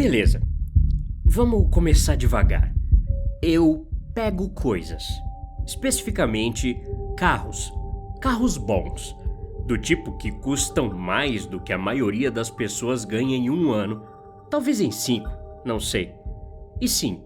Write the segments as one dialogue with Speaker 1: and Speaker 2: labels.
Speaker 1: Beleza, vamos começar devagar. Eu pego coisas, especificamente carros. Carros bons, do tipo que custam mais do que a maioria das pessoas ganha em um ano, talvez em 5, não sei. E sim,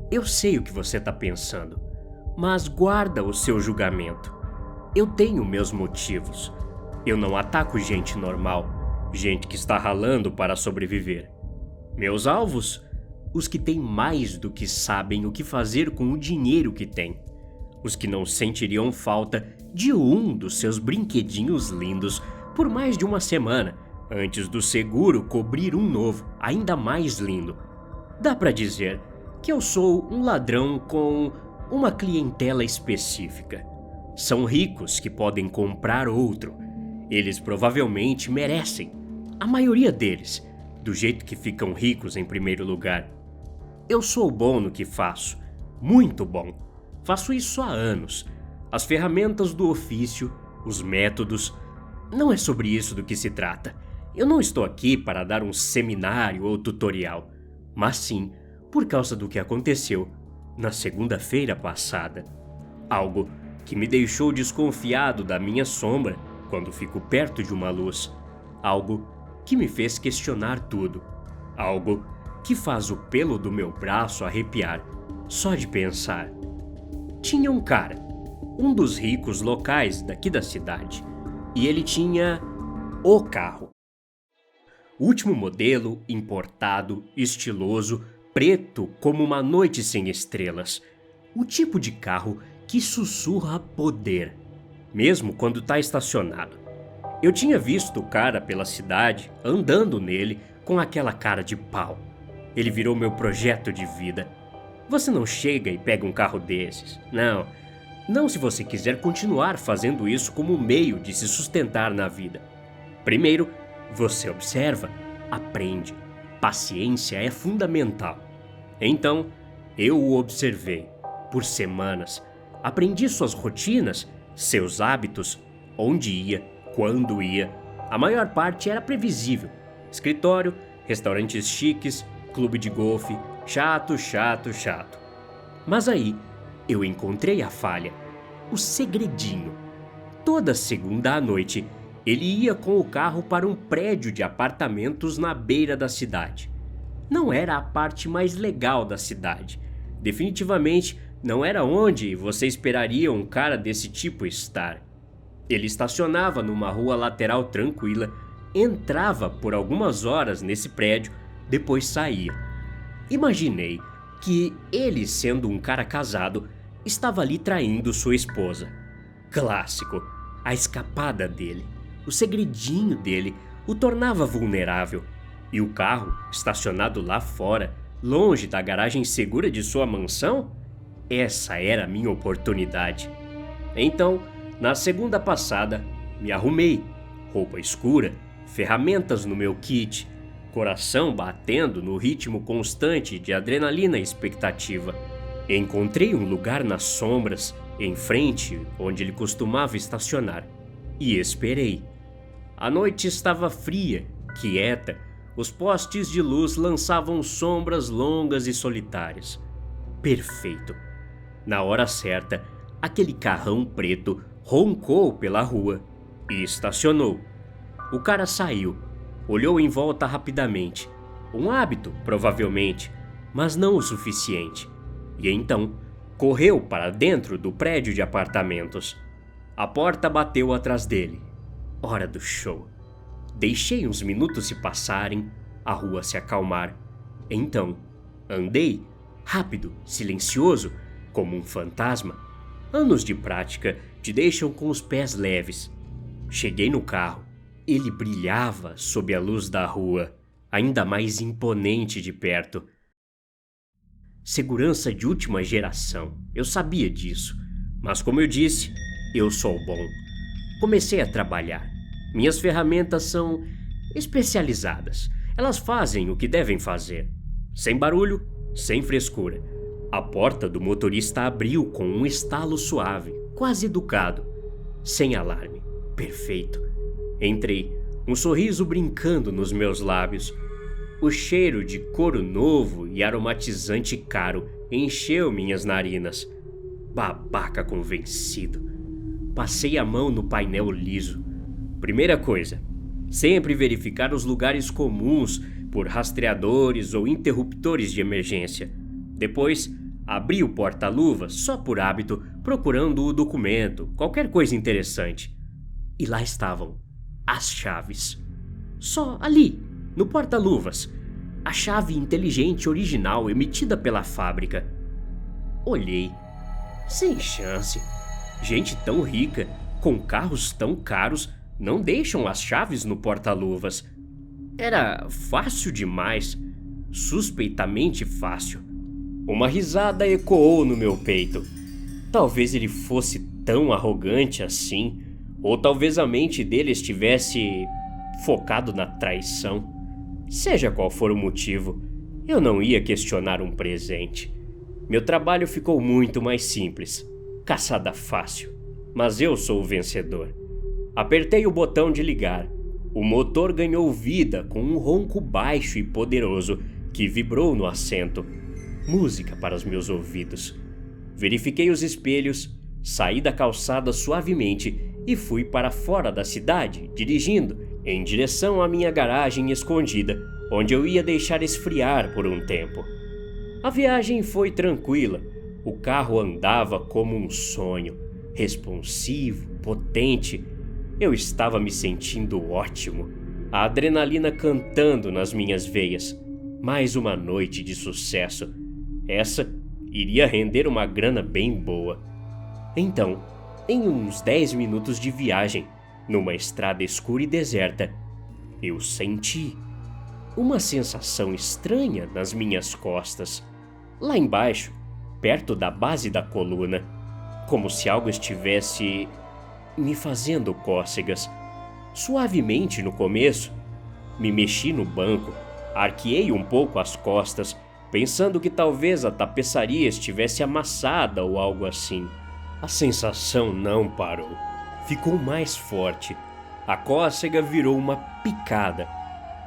Speaker 1: eu sei o que você tá pensando, mas guarda o seu julgamento. Eu tenho meus motivos. Eu não ataco gente normal, gente que está ralando para sobreviver. Meus alvos? Os que têm mais do que sabem o que fazer com o dinheiro que têm. Os que não sentiriam falta de um dos seus brinquedinhos lindos por mais de uma semana, antes do seguro cobrir um novo, ainda mais lindo. Dá pra dizer que eu sou um ladrão com uma clientela específica. São ricos que podem comprar outro. Eles provavelmente merecem. A maioria deles, do jeito que ficam ricos em primeiro lugar. Eu sou bom no que faço, muito bom. Faço isso há anos. As ferramentas do ofício, os métodos. Não é sobre isso do que se trata. Eu não estou aqui para dar um seminário ou tutorial, mas sim por causa do que aconteceu na segunda-feira passada. Algo que me deixou desconfiado da minha sombra quando fico perto de uma luz. Algo que me fez questionar tudo. Algo que faz o pelo do meu braço arrepiar só de pensar. Tinha um cara, um dos ricos locais daqui da cidade, e ele tinha o carro. Último modelo, importado, estiloso, preto como uma noite sem estrelas. O tipo de carro que sussurra poder, mesmo quando tá estacionado. Eu tinha visto o cara pela cidade, andando nele com aquela cara de pau. Ele virou meu projeto de vida. Você não chega e pega um carro desses. Não. Não se você quiser continuar fazendo isso como meio de se sustentar na vida. Primeiro, você observa, aprende. Paciência é fundamental. Então, eu o observei. Por semanas. Aprendi suas rotinas, seus hábitos, onde ia, quando ia. A maior parte era previsível. Escritório, restaurantes chiques, clube de golfe, chato. Mas aí, eu encontrei a falha, o segredinho. Toda segunda à noite, ele ia com o carro para um prédio de apartamentos na beira da cidade. Não era a parte mais legal da cidade. Definitivamente não era onde você esperaria um cara desse tipo estar. Ele estacionava numa rua lateral tranquila, entrava por algumas horas nesse prédio, depois saía. Imaginei que ele, sendo um cara casado, estava ali traindo sua esposa. Clássico, a escapada dele, o segredinho dele o tornava vulnerável. E o carro, estacionado lá fora, longe da garagem segura de sua mansão? Essa era a minha oportunidade. Então, na segunda passada, me arrumei, roupa escura, ferramentas no meu kit, coração batendo no ritmo constante de adrenalina e expectativa. Encontrei um lugar nas sombras, em frente onde ele costumava estacionar, e esperei. A noite estava fria, quieta, os postes de luz lançavam sombras longas e solitárias. Perfeito. Na hora certa, aquele carrão preto roncou pela rua e estacionou. O cara saiu, olhou em volta rapidamente. Um hábito, provavelmente, mas não o suficiente. E então, correu para dentro do prédio de apartamentos. A porta bateu atrás dele. Hora do show. Deixei uns minutos se passarem, a rua se acalmar. Então, andei, rápido, silencioso, como um fantasma. Anos de prática te deixam com os pés leves. Cheguei no carro. Ele brilhava sob a luz da rua, ainda mais imponente de perto. Segurança de última geração, eu sabia disso. Mas como eu disse, eu sou bom. Comecei a trabalhar. Minhas ferramentas são especializadas. Elas fazem o que devem fazer. Sem barulho, sem frescura. A porta do motorista abriu com um estalo suave, quase educado. Sem alarme. Perfeito. Entrei, um sorriso brincando nos meus lábios. O cheiro de couro novo e aromatizante caro encheu minhas narinas. Babaca convencido. Passei a mão no painel liso. Primeira coisa, sempre verificar os lugares comuns por rastreadores ou interruptores de emergência. Depois, abri o porta-luvas só por hábito, procurando o documento, qualquer coisa interessante. E lá estavam as chaves. Só ali, no porta-luvas, a chave inteligente original emitida pela fábrica. Olhei. Sem chance. Gente tão rica, com carros tão caros, não deixam as chaves no porta-luvas. Era fácil demais. Suspeitamente fácil. Uma risada ecoou no meu peito. Talvez ele fosse tão arrogante assim, ou talvez a mente dele estivesse focado na traição. Seja qual for o motivo, eu não ia questionar um presente. Meu trabalho ficou muito mais simples. Caçada fácil. Mas eu sou o vencedor. Apertei o botão de ligar. O motor ganhou vida com um ronco baixo e poderoso que vibrou no assento. Música para os meus ouvidos. Verifiquei os espelhos, saí da calçada suavemente e fui para fora da cidade, dirigindo em direção à minha garagem escondida, onde eu ia deixar esfriar por um tempo. A viagem foi tranquila. O carro andava como um sonho, responsivo, potente. Eu estava me sentindo ótimo, a adrenalina cantando nas minhas veias. Mais uma noite de sucesso. Essa iria render uma grana bem boa. Então, em uns 10 minutos de viagem, numa estrada escura e deserta, eu senti uma sensação estranha nas minhas costas. Lá embaixo, perto da base da coluna, como se algo estivesse me fazendo cócegas. Suavemente no começo, me mexi no banco, arqueei um pouco as costas, pensando que talvez a tapeçaria estivesse amassada ou algo assim. A sensação não parou. Ficou mais forte. A cócega virou uma picada.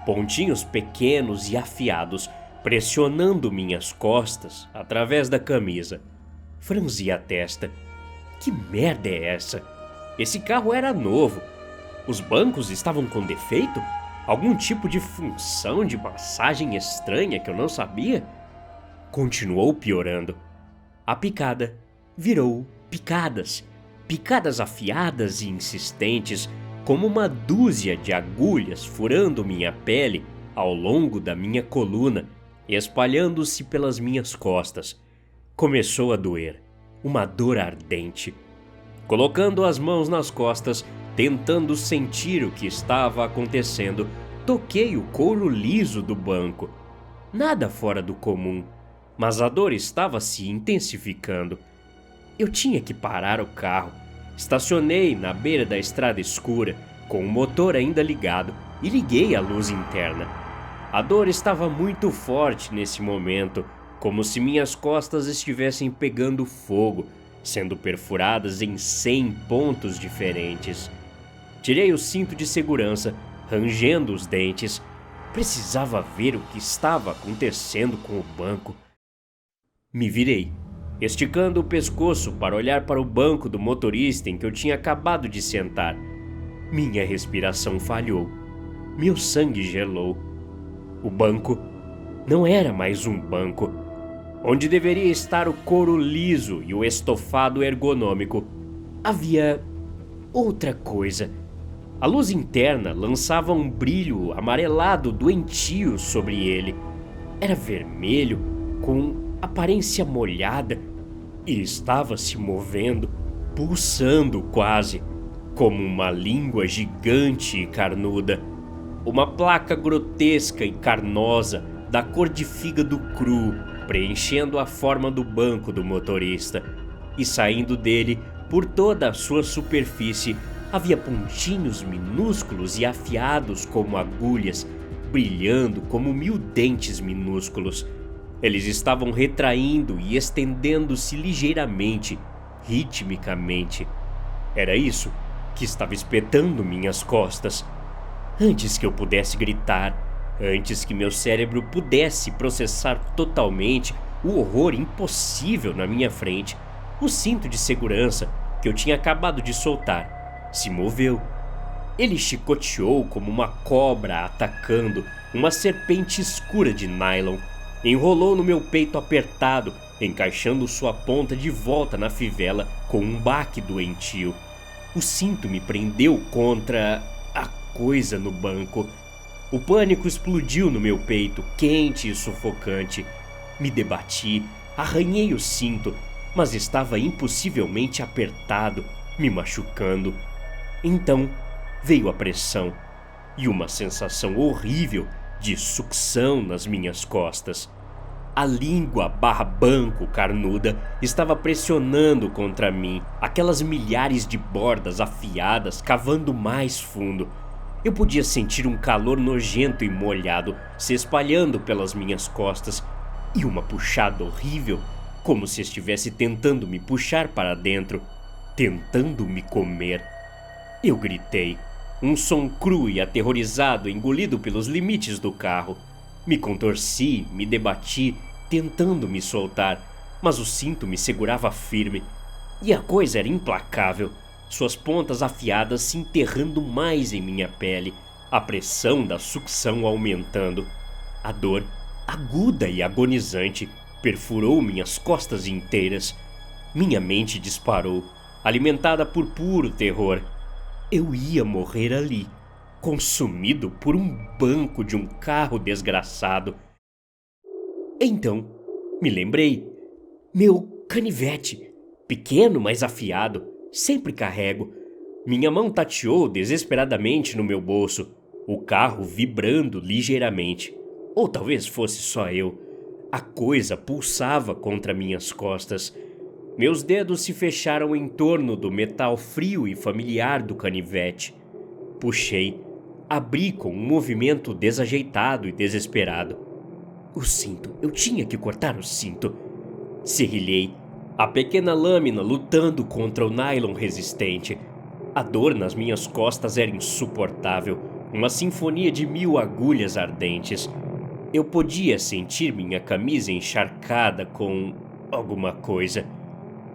Speaker 1: Pontinhos pequenos e afiados pressionando minhas costas através da camisa. Franzi a testa. Que merda é essa? Esse carro era novo. Os bancos estavam com defeito? Algum tipo de função de massagem estranha que eu não sabia? Continuou piorando. A picada virou picadas. Picadas afiadas e insistentes, como uma dúzia de agulhas furando minha pele ao longo da minha coluna, espalhando-se pelas minhas costas. Começou a doer, uma dor ardente. Colocando as mãos nas costas, tentando sentir o que estava acontecendo, toquei o couro liso do banco. Nada fora do comum, mas a dor estava se intensificando. Eu tinha que parar o carro. Estacionei na beira da estrada escura, com o motor ainda ligado, e liguei a luz interna. A dor estava muito forte nesse momento, como se minhas costas estivessem pegando fogo, sendo perfuradas em 100 pontos diferentes. Tirei o cinto de segurança, rangendo os dentes. Precisava ver o que estava acontecendo com o banco. Me virei, esticando o pescoço para olhar para o banco do motorista em que eu tinha acabado de sentar. Minha respiração falhou. Meu sangue gelou. O banco não era mais um banco. Onde deveria estar o couro liso e o estofado ergonômico, havia outra coisa. A luz interna lançava um brilho amarelado doentio sobre ele. Era vermelho, com aparência molhada, e estava se movendo, pulsando quase, como uma língua gigante e carnuda. Uma placa grotesca e carnosa, da cor de fígado cru, preenchendo a forma do banco do motorista, e saindo dele, por toda a sua superfície, havia pontinhos minúsculos e afiados como agulhas, brilhando como 1000 dentes minúsculos. Eles estavam retraindo e estendendo-se ligeiramente, ritmicamente. Era isso que estava espetando minhas costas. Antes que eu pudesse gritar, Antes que meu cérebro pudesse processar totalmente o horror impossível na minha frente, o cinto de segurança que eu tinha acabado de soltar se moveu. Ele chicoteou como uma cobra atacando uma serpente escura de nylon. Enrolou no meu peito apertado, encaixando sua ponta de volta na fivela com um baque doentio. O cinto me prendeu contra a coisa no banco. O pânico explodiu no meu peito, quente e sufocante. Me debati, arranhei o cinto, mas estava impossivelmente apertado, me machucando. Então veio a pressão e uma sensação horrível de sucção nas minhas costas. A língua barra banco carnuda estava pressionando contra mim, aquelas milhares de bordas afiadas cavando mais fundo. Eu podia sentir um calor nojento e molhado se espalhando pelas minhas costas e uma puxada horrível, como se estivesse tentando me puxar para dentro, tentando me comer. Eu gritei, um som cru e aterrorizado engolido pelos limites do carro. Me contorci, me debati, tentando me soltar, mas o cinto me segurava firme. E a coisa era implacável, suas pontas afiadas se enterrando mais em minha pele, a pressão da sucção aumentando. A dor, aguda e agonizante, perfurou minhas costas inteiras. Minha mente disparou, alimentada por puro terror. Eu ia morrer ali, consumido por um banco de um carro desgraçado. Então, me lembrei. Meu canivete, pequeno mas afiado, sempre carrego. Minha mão tateou desesperadamente no meu bolso, o carro vibrando ligeiramente. Ou talvez fosse só eu. A coisa pulsava contra minhas costas. Meus dedos se fecharam em torno do metal frio e familiar do canivete. Puxei, abri com um movimento desajeitado e desesperado. O cinto, eu tinha que cortar o cinto. Serrilhei, a pequena lâmina lutando contra o nylon resistente. A dor nas minhas costas era insuportável, uma sinfonia de 1000 agulhas ardentes. Eu podia sentir minha camisa encharcada com alguma coisa.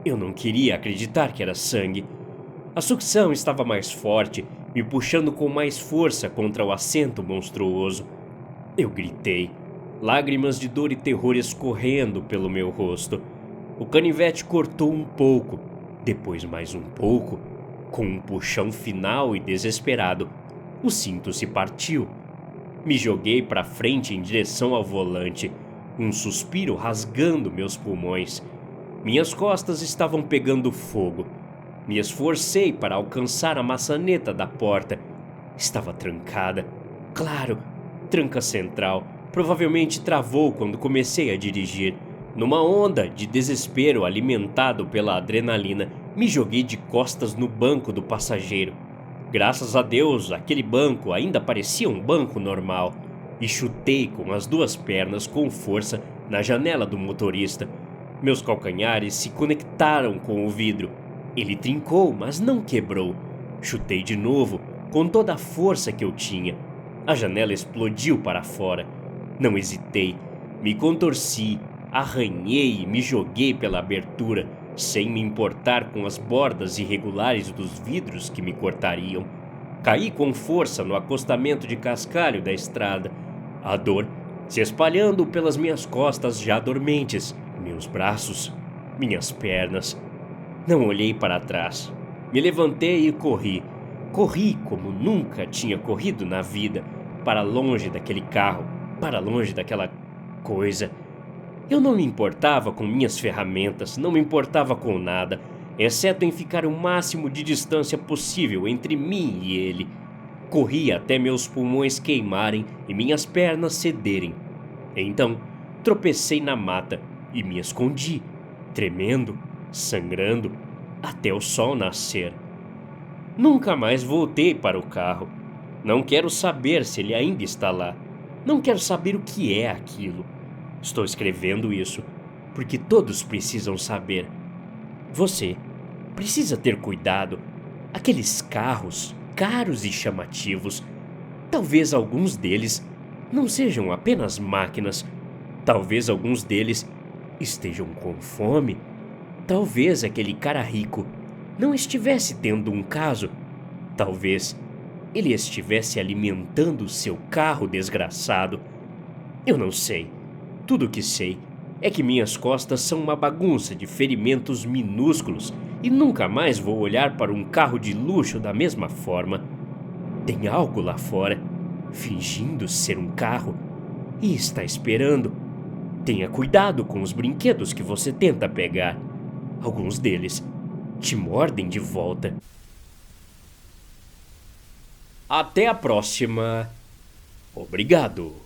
Speaker 1: Eu não queria acreditar que era sangue. A sucção estava mais forte, me puxando com mais força contra o assento monstruoso. Eu gritei, lágrimas de dor e terror escorrendo pelo meu rosto. O canivete cortou um pouco, depois mais um pouco. Com um puxão final e desesperado, o cinto se partiu. Me joguei para frente em direção ao volante, um suspiro rasgando meus pulmões. Minhas costas estavam pegando fogo. Me esforcei para alcançar a maçaneta da porta. Estava trancada. Claro, tranca central. Provavelmente travou quando comecei a dirigir. Numa onda de desespero alimentado pela adrenalina, me joguei de costas no banco do passageiro. Graças a Deus, aquele banco ainda parecia um banco normal. E chutei com as duas pernas com força na janela do motorista. Meus calcanhares se conectaram com o vidro. Ele trincou, mas não quebrou. Chutei de novo, com toda a força que eu tinha. A janela explodiu para fora. Não hesitei. Me contorci, arranhei e me joguei pela abertura, sem me importar com as bordas irregulares dos vidros que me cortariam. Caí com força no acostamento de cascalho da estrada. A dor se espalhando pelas minhas costas já dormentes, meus braços, minhas pernas. Não olhei para trás. Me levantei e corri. Corri como nunca tinha corrido na vida, para longe daquele carro, para longe daquela coisa. Eu não me importava com minhas ferramentas, não me importava com nada, exceto em ficar o máximo de distância possível entre mim e ele. Corri até meus pulmões queimarem e minhas pernas cederem. Então, tropecei na mata e me escondi, tremendo, sangrando, até o sol nascer. Nunca mais voltei para o carro. Não quero saber se ele ainda está lá. Não quero saber o que é aquilo. Estou escrevendo isso porque todos precisam saber. Você precisa ter cuidado. Aqueles carros caros e chamativos, talvez alguns deles não sejam apenas máquinas. Talvez alguns deles estejam com fome. Talvez aquele cara rico não estivesse tendo um caso. Talvez ele estivesse alimentando seu carro desgraçado. Eu não sei. Tudo o que sei é que minhas costas são uma bagunça de ferimentos minúsculos e nunca mais vou olhar para um carro de luxo da mesma forma. Tem algo lá fora, fingindo ser um carro, e está esperando. Tenha cuidado com os brinquedos que você tenta pegar. Alguns deles te mordem de volta. Até a próxima. Obrigado.